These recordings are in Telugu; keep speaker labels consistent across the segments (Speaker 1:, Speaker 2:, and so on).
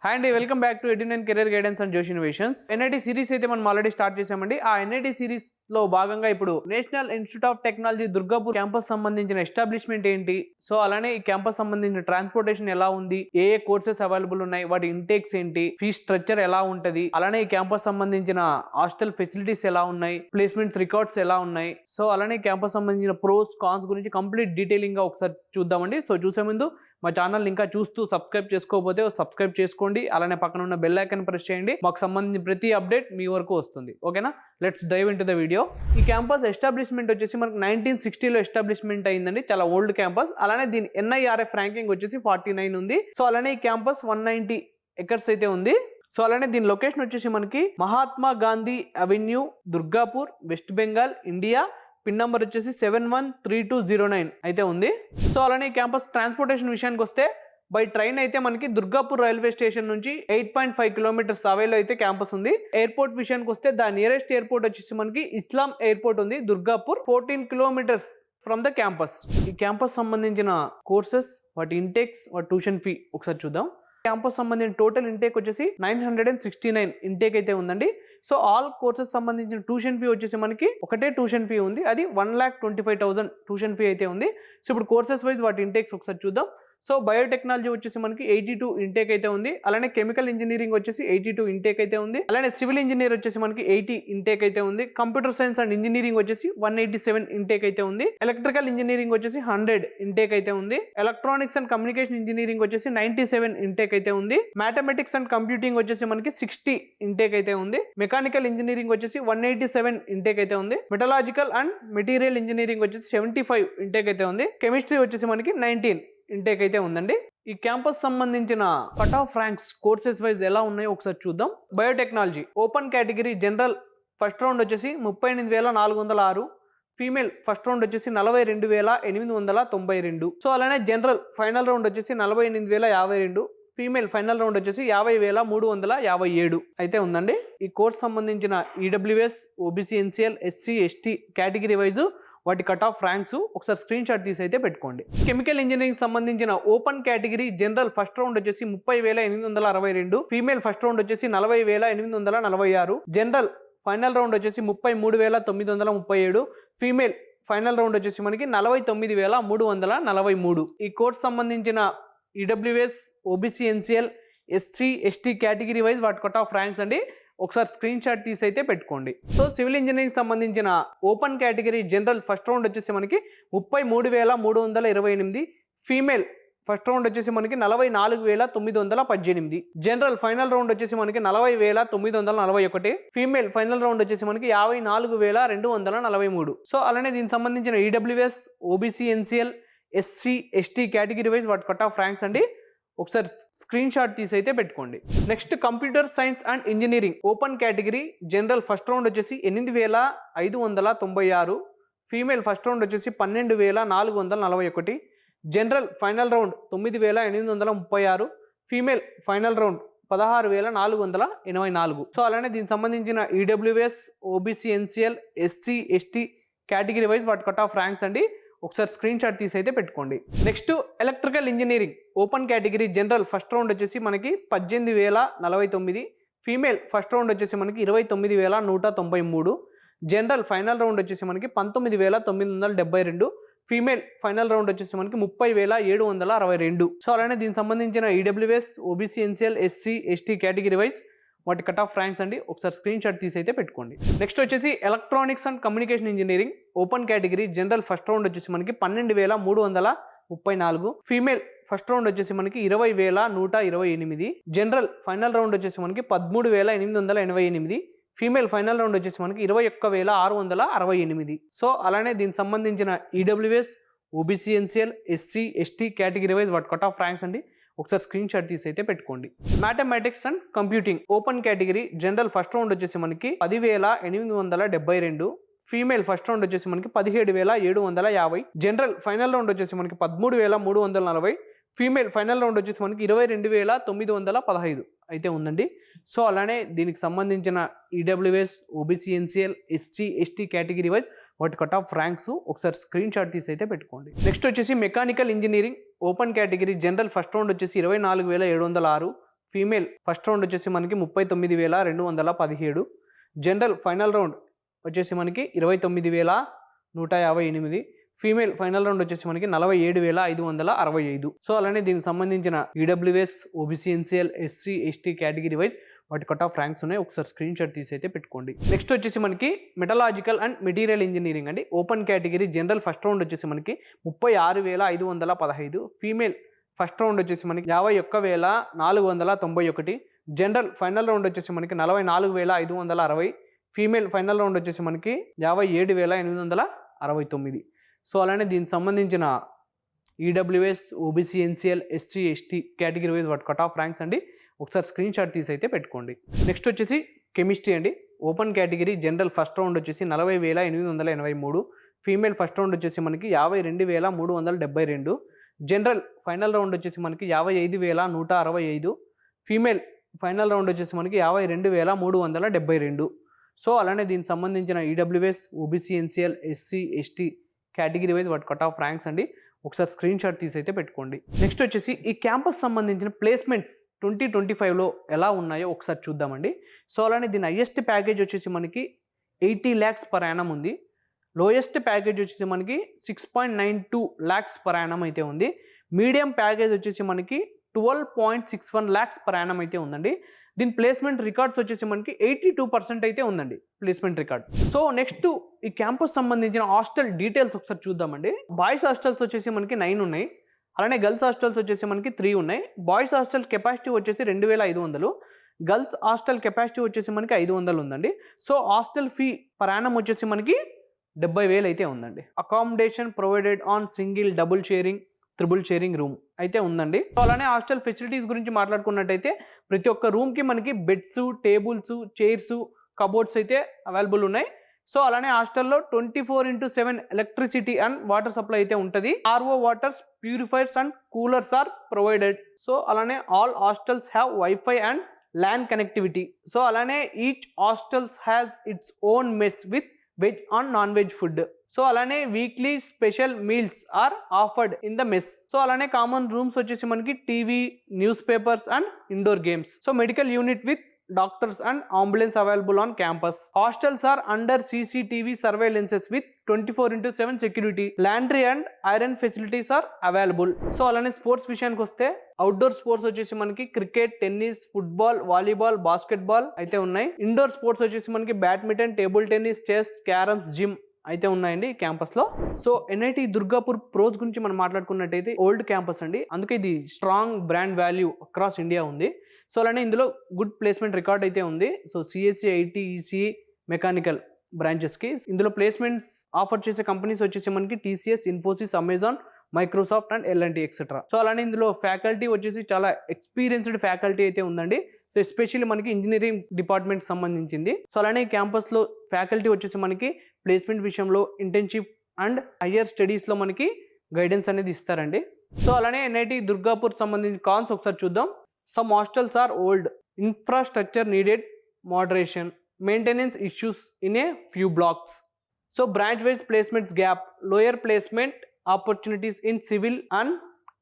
Speaker 1: హాయ్ అండి, welcome back to Edunine Career Guidance and Josh Innovations. NIT series అయితే మనం ఆల్రెడీ స్టార్ట్ చేసామండి. ఆ ఎన్ఐటి సిరీస్ లో భాగంగా ఇప్పుడు national institute of technology Durgapur campus సంబంధించిన ఎస్టాబ్లిష్మెంట్ ఏంటి, సో అలానే ఈ క్యాంపస్ సంబంధించిన ట్రాన్స్పోర్టేషన్ ఎలా ఉంది, ఏ కోర్సెస్ అవైలబుల్ ఉన్నాయి, వాటి ఇంటేక్స్ ఏంటి, ఫీ స్ట్రక్చర్ ఎలా ఉంటది, అలానే ఈ క్యాంపస్ సంబంధించిన హాస్టల్ ఫెసిలిటీస్ ఎలా ఉన్నాయి, ప్లేస్మెంట్స్ రికార్డ్స్ ఎలా ఉన్నాయి, సో అలానే క్యాంపస్ సంబంధించిన ప్రోస్ కాన్స్ గురించి కంప్లీట్ డీటెయిలింగ్ గా ఒకసారి చూద్దామండి. సో చూసే ముందు మా ఛానల్ ఇంకా చూస్తూ సబ్స్క్రైబ్ చేసుకోకపోతే సబ్స్క్రైబ్ చేసుకోండి, అలానే పక్కన ఉన్న బెల్ ఐకాన్ ప్రెస్ చేయండి. మాకు సంబంధించిన ప్రతి అప్డేట్ మీ వరకు వస్తుంది. ఓకేనా, let's dive in to the video. ఈ క్యాంపస్ ఎస్టాబ్లిష్మెంట్ వచ్చేసి మనకు 1960లో ఎస్టాబ్లిష్మెంట్ అయిందండి, చాలా ఓల్డ్ క్యాంపస్. అలానే దీని NIRF ర్యాంకింగ్ వచ్చేసి 49 ఉంది. సో అలానే ఈ క్యాంపస్ 190 ఎకర్స్ అయితే ఉంది. సో అలానే దీని లొకేషన్ వచ్చేసి మనకి Mahatma Gandhi avenue, Durgapur, west Bengal, India. Pin number వచ్చేసి 713209 అయితే ఉంది. సో అలానే క్యాంపస్ ట్రాన్స్పోర్టేషన్ విషయానికి వస్తే బై ట్రైన్ అయితే మనకి దుర్గాపూర్ రైల్వే స్టేషన్ నుంచి 8.5 కిలోమీటర్స్ అవేలో అయితే క్యాంపస్ ఉంది. ఎయిర్పోర్ట్ విషయానికి వస్తే ద నియరెస్ట్ ఎయిర్పోర్ట్ వచ్చేసి మనకి ఇస్లాం ఎయిర్పోర్ట్ ఉంది Durgapur, 14 kilometres from the campus. ఈ క్యాంపస్ సంబంధించిన కోర్సెస్, వాటి ఇంటేక్స్, వాటి ట్యూషన్ ఫీ ఒకసారి చూద్దాం. క్యాంపస్ సంబంధించిన టోటల్ ఇంటేక్ వచ్చేసి 969 ఇంటేక్ అయితే ఉందండి. సో ఆల్ కోర్సెస్ సంబంధించిన ట్యూషన్ ఫీ వచ్చేసి మనకి ఒకటే ట్యూషన్ ఫీ ఉంది, అది 1,25,000 ట్యూషన్ ఫీ అయితే ఉంది. సో ఇప్పుడు కోర్సెస్ వైజ్ వాటి ఇంటేక్స్ ఒకసారి చూద్దాం. సో బయోటెక్నాలజీ వచ్చేసి మనకి 82 ఇంటేక్ అయితే ఉంది. అలానే కెమికల్ ఇంజనీరింగ్ వచ్చేసి 82 ఇంటేక్ అయితే ఉంది. అలానే సివిల్ ఇంజనీర్ వచ్చేసి మనకి 80 ఇంటేక్ అయితే ఉంది. కంప్యూటర్ సైన్స్ అండ్ ఇంజనీరింగ్ వచ్చేసి 187 ఇంటేక్ అయితే ఉంది. ఎలక్ట్రికల్ ఇంజనీరింగ్ వచ్చేసి 100 ఇంటేక్ అయితే ఉంది. ఎలక్ట్రానిక్స్ అండ్ కమ్యూనికేషన్ ఇంజనీరింగ్ వచ్చేసి 97 ఇంటేక్ అయితే ఉంది. మ్యాథమెటిక్స్ అండ్ కంప్యూటింగ్ వచ్చేసి మనకి 60 ఇంటేక్ అయితే ఉంది. మెకానికల్ ఇంజనీరింగ్ వచ్చేసి 187 ఇంటేక్ అయితే ఉంది. మెటలాజికల్ అండ్ మెటీరియల్ ఇంజనీరింగ్ వచ్చేసి 75 ఇంటేక్ అయితే ఉంది. కెమిస్ట్రీ వచ్చేసి మనకి 19 ఇంటేక్ అయితే ఉందండి. ఈ క్యాంపస్ సంబంధించిన cut off ranks courses wise ఎలా ఉన్నాయో ఒకసారి చూద్దాం. Biotechnology open category general first round వచ్చేసి 38,406. ఫీమేల్ ఫస్ట్ రౌండ్ వచ్చేసి 42,892. సో అలానే జనరల్ ఫైనల్ రౌండ్ వచ్చేసి 48,052. ఫీమేల్ ఫైనల్ రౌండ్ వచ్చేసి 50,357 అయితే ఉందండి. ఈ కోర్స్ సంబంధించిన EWS, OBC, NCL, SC, ST category wise వాటి కట్ ఆఫ్ ర్యాంక్స్ ఒకసారి స్క్రీన్ షాట్ తీసి అయితే పెట్టుకోండి. కెమికల్ ఇంజనీరింగ్ సంబంధించిన open category general first round వచ్చేసి 30,862. ఫీమేల్ ఫస్ట్ రౌండ్ వచ్చేసి 40,846. జనరల్ ఫైనల్ రౌండ్ వచ్చేసి 33,937. ఫీమేల్ ఫైనల్ రౌండ్ వచ్చేసి మనకి 49,343. ఈ కోర్స్ సంబంధించిన EWS, OBC, NCL, SC, ST category wise వాటి కట్ ఆఫ్ ర్యాంక్స్ అండి, ఒకసారి స్క్రీన్ షాట్ తీసి అయితే పెట్టుకోండి. సో సివిల్ ఇంజనీరింగ్ సంబంధించిన open category general first round వచ్చేసి మనకి 33,328. ఫీమేల్ ఫస్ట్ రౌండ్ వచ్చేసి మనకి 44,918. జనరల్ ఫైనల్ రౌండ్ వచ్చేసి మనకి 40,941. ఫీమేల్ ఫైనల్ రౌండ్ వచ్చేసి మనకి 54,243. సో అలానే దీనికి సంబంధించిన EWS, OBC, NCL, SC, ST category wise వాటి కట్ ఆఫ్ ర్యాంక్స్ అండి, ఒకసారి స్క్రీన్ షాట్ తీసి అయితే పెట్టుకోండి. Next computer science and engineering open category general first round వచ్చేసి 8,596. ఫీమేల్ ఫస్ట్ రౌండ్ వచ్చేసి 12,441. General final round 9,836. Female final round 16,484. So అలానే దీనికి సంబంధించిన EWS, OBC, NCL, SC, ST category wise వాటి కట్ ఆఫ్ ర్యాంక్స్ అండి, ఒకసారి స్క్రీన్ షాట్ తీసి అయితే పెట్టుకోండి. Next electrical engineering open category general first round వచ్చేసి మనకి 18,049. ఫీమేల్ ఫస్ట్ రౌండ్ వచ్చేసి మనకి 29,193. జనరల్ ఫైనల్ రౌండ్ వచ్చేసి మనకి 19,972. ఫీమేల్ ఫైనల్ రౌండ్ వచ్చేసి మనకి 30,762. సో అలానే దీనికి సంబంధించిన EWS, OBC, NCL, SC, ST category wise వాటి కట్ ఆఫ్ ర్యాంక్స్ అండి, ఒకసారి స్క్రీన్ షాట్ తీసి అయితే పెట్టుకోండి. నెక్స్ట్ వచ్చేసి electronics and communication engineering open category general first round వచ్చేసి మనకి 12,334. ఫీమేల్ ఫస్ట్ రౌండ్ వచ్చేసి మనకి 20,128. జనరల్ ఫైనల్ రౌండ్ వచ్చేసి మనకి 13,888. ఫీమేల్ ఫైనల్ రౌండ్ వచ్చేసి మనకి 21,668. సో అలానే దీనికి సంబంధించిన EWS, OBC, NCL, SC, ST category wise వాటి కట్ ఆఫ్ ర్యాంక్స్ అండి, ఒకసారి స్క్రీన్ షాట్ తీసి అయితే పెట్టుకోండి. Mathematics and computing open category general first round వచ్చేసి మనకి 10,872. ఫీమేల్ ఫస్ట్ రౌండ్ వచ్చేసి మనకి 17,750. జనరల్ ఫైనల్ రౌండ్ వచ్చేసి మనకి 13,340. ఫీమేల్ ఫైనల్ రౌండ్ వచ్చేసి మనకి 22,915 అయితే ఉందండి. సో అలానే దీనికి సంబంధించిన EWS, OBC, NCL, SC, ST category wise వాటి కట్ ఆఫ్ ర్యాంక్స్ ఒకసారి స్క్రీన్ షాట్ తీసి అయితే పెట్టుకోండి. నెక్స్ట్ వచ్చేసి mechanical engineering open category general first round వచ్చేసి 24,706. ఫీమేల్ ఫస్ట్ రౌండ్ వచ్చేసి మనకి 39,217. జనరల్ ఫైనల్ రౌండ్ వచ్చేసి మనకి 29,158. ఫీమేల్ ఫైనల్ రౌండ్ వచ్చేసి మనకి 47,565. సో అలానే దీనికి సంబంధించిన EWS, OBC, NCL, SC, ST category wise వాటి కట్ ఆఫ్ ర్యాంక్స్ ఉన్నాయి. ఒకసారి స్క్రీన్ షాట్ తీసి అయితే పెట్టుకోండి. నెక్స్ట్ వచ్చేసి మనకి మెటలాజికల్ అండ్ మెటీరియల్ ఇంజనీరింగ్ అండి. Open category general first round వచ్చేసి మనకి 36,515. ఫీమేల్ ఫస్ట్ రౌండ్ వచ్చేసి మనకి 51,491. జనరల్ ఫైనల్ రౌండ్ వచ్చేసి మనకి 44,560. ఫీమేల్ ఫైనల్ రౌండ్ వచ్చేసి మనకి 57,869. సో అలానే దీనికి సంబంధించిన EWS, OBC, NCL, SC, ST category wise వాటి కట్ ఆఫ్ ర్యాంక్స్ అండి. ఒకసారి స్క్రీన్ షాట్ తీసి అయితే పెట్టుకోండి. నెక్స్ట్ వచ్చేసి కెమిస్ట్రీ అండి. Open category general first round వచ్చేసి 40,883. ఫీమేల్ ఫస్ట్ రౌండ్ వచ్చేసి మనకి 52,372. జనరల్ ఫైనల్ రౌండ్ వచ్చేసి మనకి 55,165. ఫీమేల్ ఫైనల్ రౌండ్ వచ్చేసి మనకి 52,372. సో అలానే దీనికి సంబంధించిన EWS, OBC, NCL, SC, ST category wise వాటి కట్ ఆఫ్ ర్యాంక్స్ అండి. ఒకసారి స్క్రీన్ షాట్ తీసి అయితే పెట్టుకోండి. నెక్స్ట్ వచ్చేసి ఈ క్యాంపస్ సంబంధించిన ప్లేస్మెంట్స్ 2025లో ఎలా ఉన్నాయో ఒకసారి చూద్దామండి. సో అలానే దీని హైయెస్ట్ ప్యాకేజ్ వచ్చేసి మనకి 80 lakhs per annum ఉంది. లోయెస్ట్ ప్యాకేజ్ వచ్చేసి మనకి 6.92 lakhs per annum అయితే ఉంది. మీడియం ప్యాకేజ్ వచ్చేసి మనకి 12.61 lakhs per annum అయితే ఉందండి. దీని ప్లేస్మెంట్ రికార్డ్స్ వచ్చేసి మనకి 82% అయితే ఉందండి ప్లేస్మెంట్ రికార్డ్. సో నెక్స్ట్ ఈ క్యాంపస్ సంబంధించిన హాస్టల్ డీటెయిల్స్ ఒకసారి చూద్దామండి. బాయ్స్ హాస్టల్స్ వచ్చేసి మనకి 9 ఉన్నాయి. అలానే గర్ల్స్ హాస్టల్స్ వచ్చేసి మనకి 3 ఉన్నాయి. బాయ్స్ హాస్టల్ కెపాసిటీ వచ్చేసి 2,500. గర్ల్స్ హాస్టల్ కెపాసిటీ వచ్చేసి మనకి 500 ఉందండి. So hostel fee per annum వచ్చేసి మనకి 70,000 అయితే ఉందండి. Accommodation provided on single, double sharing, triple sharing room అయితే ఉందండి. సో అలానే హాస్టల్ ఫెసిలిటీస్ గురించి మాట్లాడుకున్నట్టయితే ప్రతి ఒక్క రూమ్కి మనకి బెడ్స్, టేబుల్స్, చైర్స్, కబోర్డ్స్ అయితే అవైలబుల్ ఉన్నాయి. సో అలానే హాస్టల్లో 24/7 ఎలక్ట్రిసిటీ అండ్ వాటర్ సప్లై అయితే ఉంటుంది. RO waters, purifiers and coolers are provided. So అలానే all hostels have WiFi and LAN connectivity. So అలానే each hostels has its own mess with veg and non veg food. So అలానే weekly special meals are offered in the mess. So అలానే కామన్ రూమ్స్ వచ్చేసి మనకి TV, news papers and indoor games. So medical unit with doctors and ambulance available on campus. Hostels are under CCTV surveillances with 24/7 security. Laundry and iron facilities are available. So అలానే స్పోర్ట్స్ విషయానికి వస్తే అవుట్డోర్ స్పోర్ట్స్ వచ్చేసి మనకి cricket, tennis, football, volleyball, basketball అయితే ఉన్నాయి. ఇండోర్ స్పోర్ట్స్ వచ్చేసి మనకి badminton, table tennis, chess, carroms, gym అయితే ఉన్నాయండి క్యాంపస్ లో. సో ఎన్ఐటి దుర్గాపూర్ ప్రోస్ గురించి మనం మాట్లాడుకున్నట్టయితే ఓల్డ్ క్యాంపస్ అండి, అందుకే ఇది strong brand value across India ఉంది. సో అలానే ఇందులో గుడ్ ప్లేస్మెంట్ రికార్డ్ అయితే ఉంది. So CSE, IT, ECE, mechanical బ్రాంచెస్కి ఇందులో ప్లేస్మెంట్స్ ఆఫర్ చేసే కంపెనీస్ వచ్చేసి మనకి TCS, Infosys, Amazon, Microsoft and L&T etcetera. So అలానే ఇందులో ఫ్యాకల్టీ వచ్చేసి చాలా ఎక్స్పీరియన్స్డ్ ఫ్యాకల్టీ అయితే ఉందండి. సో ఎస్పెషల్లీ మనకి ఇంజనీరింగ్ డిపార్ట్మెంట్ సంబంధించింది. సో అలానే ఈ క్యాంపస్లో ఫ్యాకల్టీ వచ్చేసి మనకి ప్లేస్మెంట్ విషయంలో ఇంటర్న్షిప్ అండ్ హయ్యర్ స్టడీస్లో మనకి గైడెన్స్ అనేది ఇస్తారండి. సో అలానే ఎన్ఐటి దుర్గాపూర్ సంబంధించిన కాన్స్ ఒకసారి చూద్దాం. Some hostels are old, infrastructure needed moderation, maintenance issues in a few blocks. So branch-wise placements gap, lower placement opportunities in civil and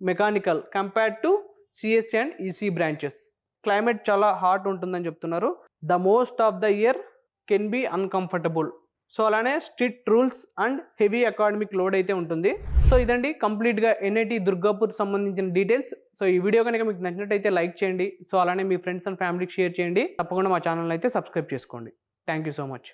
Speaker 1: mechanical compared to CSC and EC branches. Climate chala hot untundani cheptunnaru. The most of the year can be uncomfortable. So అలానే strict rules and heavy academic load అయితే ఉంటుంది. సో ఇదండి కంప్లీట్గా ఎన్ఐటి దుర్గాపూర్ సంబంధించిన డీటెయిల్స్. సో ఈ వీడియో కనుక మీకు నచ్చినట్టయితే లైక్ చేయండి. సో అలానే మీ ఫ్రెండ్స్ అండ్ ఫ్యామిలీకి షేర్ చేయండి. తప్పకుండా మా ఛానల్ అయితే సబ్స్క్రైబ్ చేసుకోండి. Thank you so much.